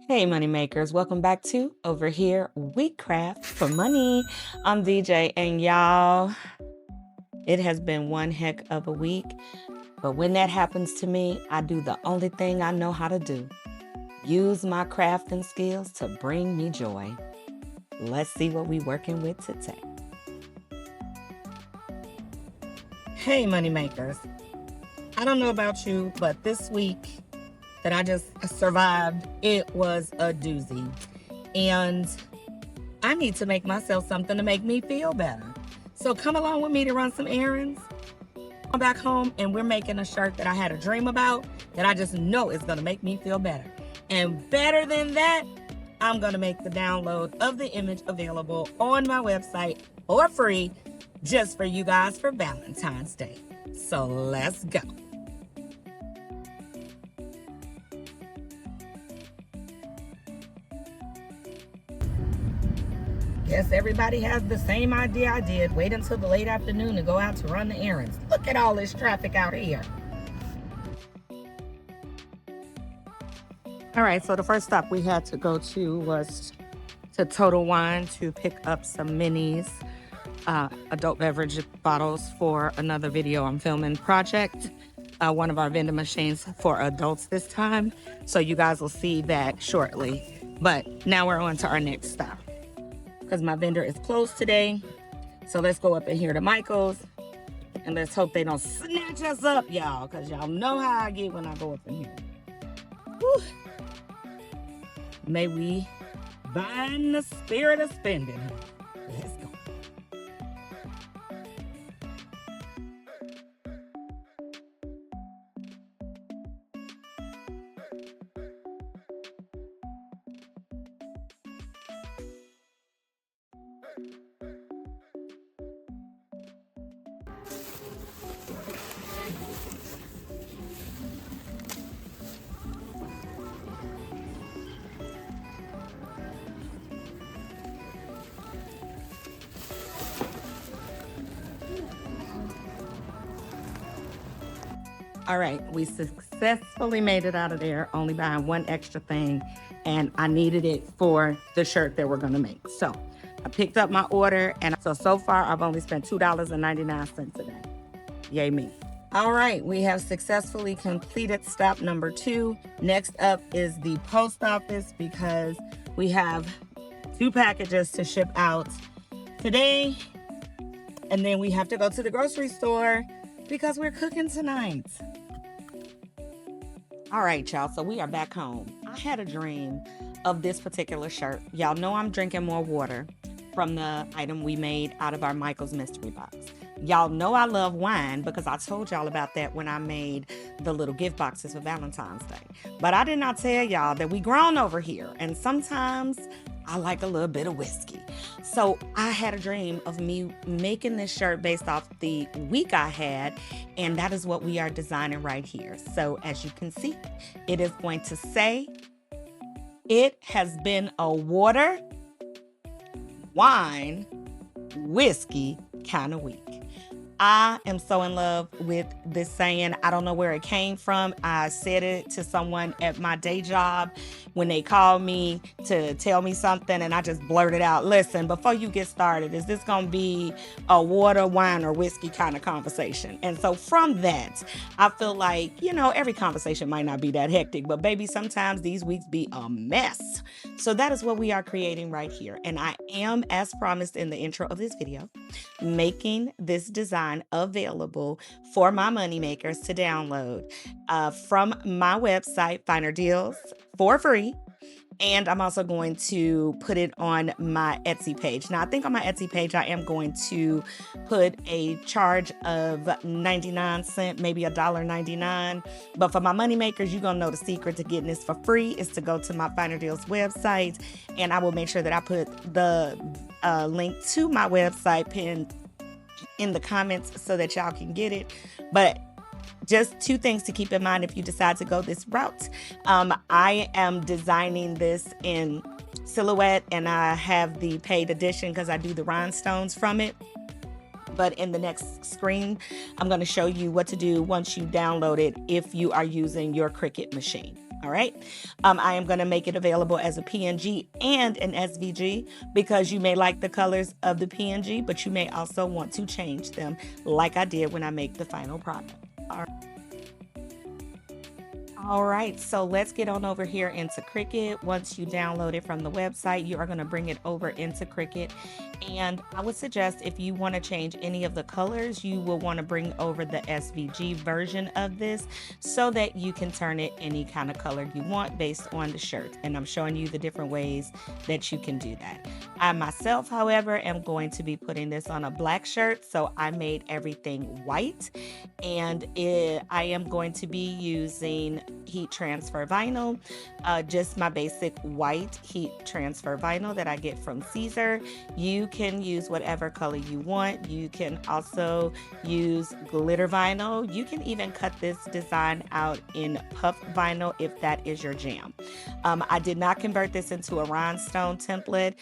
Hey, money makers, welcome back to Over Here We Craft for Money. I'm DJ, and y'all, it has been one heck of a week. But when that happens to me, I do the only thing I know how to do: use my crafting skills to bring me joy. Let's see what we working with today. Hey, money makers. I don't know about you, but this week that I just survived, it was a doozy. And I need to make myself something to make me feel better. So come along with me to run some errands. I'm back home and we're making a shirt that I had a dream about that I just know is gonna make me feel better. And better than that, I'm gonna make the download of the image available on my website for free just for you guys for Valentine's Day. So let's go. Guess everybody has the same idea I did. Wait until the late afternoon to go out to run the errands. Look at all this traffic out here. All right, so the first stop we had to go to was to Total Wine to pick up some minis, adult beverage bottles for another video I'm filming project. One of our vending machines for adults this time. So you guys will see that shortly. But now we're on to our next stop, because my vendor is closed today. So let's go up in here to Michael's and let's hope they don't snatch us up, y'all, because y'all know how I get when I go up in here. Whew. May we bind the spirit of spending. Let's go. All right, we successfully made it out of there, only buying one extra thing, and I needed it for the shirt that we're gonna make. So I picked up my order, and so far I've only spent $2.99 a day. Yay me. All right, we have successfully completed stop number 2. Next up is the post office, because we have 2 packages to ship out today, and then we have to go to the grocery store because we're cooking tonight. All right, y'all, so we are back home. I had a dream of this particular shirt. Y'all know I'm drinking more water from the item we made out of our Michael's mystery box. Y'all know I love wine because I told y'all about that when I made the little gift boxes for Valentine's Day. But I did not tell y'all that we grown over here, and sometimes I like a little bit of whiskey. So I had a dream of me making this shirt based off the week I had, and that is what we are designing right here. So as you can see, it is going to say, "It has been a water, wine, whiskey kind of week." I am so in love with this saying. I don't know where it came from. I said it to someone at my day job when they called me to tell me something, and I just blurted out, "Listen, before you get started, is this going to be a water, wine, or whiskey kind of conversation?" And so from that, I feel like, every conversation might not be that hectic, but baby, sometimes these weeks be a mess. So that is what we are creating right here. And I am, as promised in the intro of this video, making this design available for my money makers to download from my website, Finer Deals, for free. And I'm also going to put it on my Etsy page. Now, I think on my Etsy page, I am going to put a charge of 99 cents, maybe $1.99. But for my money makers, you're going to know the secret to getting this for free is to go to my Finer Deals website. And I will make sure that I put the link to my website pinned in the comments so that y'all can get it. But just 2 things to keep in mind if you decide to go this route. I am designing this in silhouette, and I have the paid edition because I do the rhinestones from it. But in the next screen, I'm going to show you what to do once you download it if you are using your Cricut machine. All right. I am going to make it available as a PNG and an SVG because you may like the colors of the PNG, but you may also want to change them like I did when I make the final product. All right, so let's get on over here into Cricut. Once you download it from the website, you are going to bring it over into Cricut. And I would suggest if you want to change any of the colors, you will want to bring over the SVG version of this so that you can turn it any kind of color you want based on the shirt. And I'm showing you the different ways that you can do that. I myself, however, am going to be putting this on a black shirt. So I made everything white, and I am going to be using heat transfer vinyl, just my basic white heat transfer vinyl that I get from Caesar. You can use whatever color you want. You can also use glitter vinyl. You can even cut this design out in puff vinyl if that is your jam. I did not convert this into a rhinestone template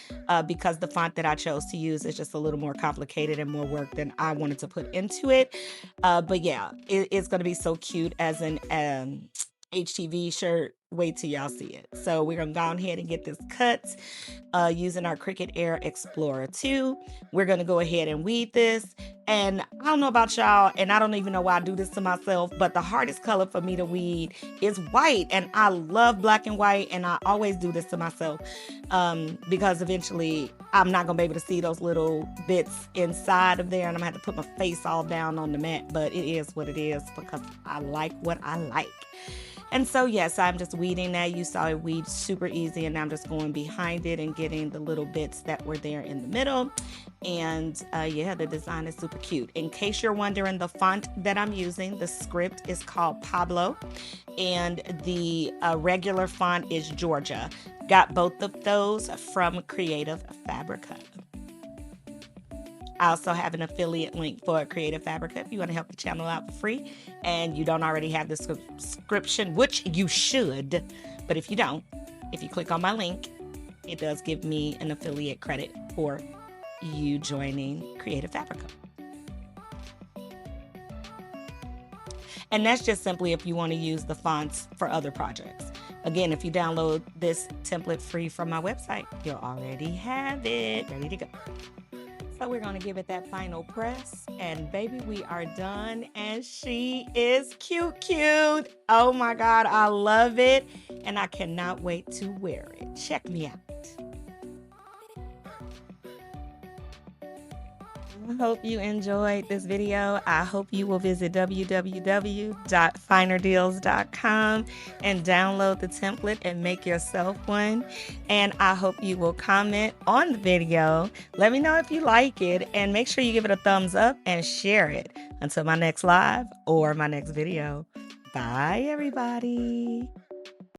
because the font that I chose to use is just a little more complicated and more work than I wanted to put into it. But yeah, it's going to be so cute as an HTV shirt. Wait till y'all see it. So we're going to go ahead and get this cut using our Cricut Air Explorer 2. We're going to go ahead and weed this. And I don't know about y'all, and I don't even know why I do this to myself, but the hardest color for me to weed is white. And I love black and white, and I always do this to myself because eventually I'm not going to be able to see those little bits inside of there, and I'm going to have to put my face all down on the mat. But it is what it is because I like what I like. And so, yes, I'm just weeding that. You saw it weed super easy, and I'm just going behind it and getting the little bits that were there in the middle. And yeah, the design is super cute. In case you're wondering, the font that I'm using, the script is called Pablo, and the regular font is Georgia. Got both of those from Creative Fabrica. I also have an affiliate link for Creative Fabrica if you want to help the channel out for free and you don't already have the subscription, which you should. But if you don't, if you click on my link, it does give me an affiliate credit for you joining Creative Fabrica. And that's just simply if you want to use the fonts for other projects. Again, if you download this template free from my website, you'll already have it ready to go. So we're going to give it that final press, and baby, we are done, and she is cute. Oh my God, I love it, and I cannot wait to wear it. Check me out. I hope you enjoyed this video. I hope you will visit www.finerdeals.com and download the template and make yourself one. And I hope you will comment on the video. Let me know if you like it, and make sure you give it a thumbs up and share it. Until my next live or my next video. Bye, everybody.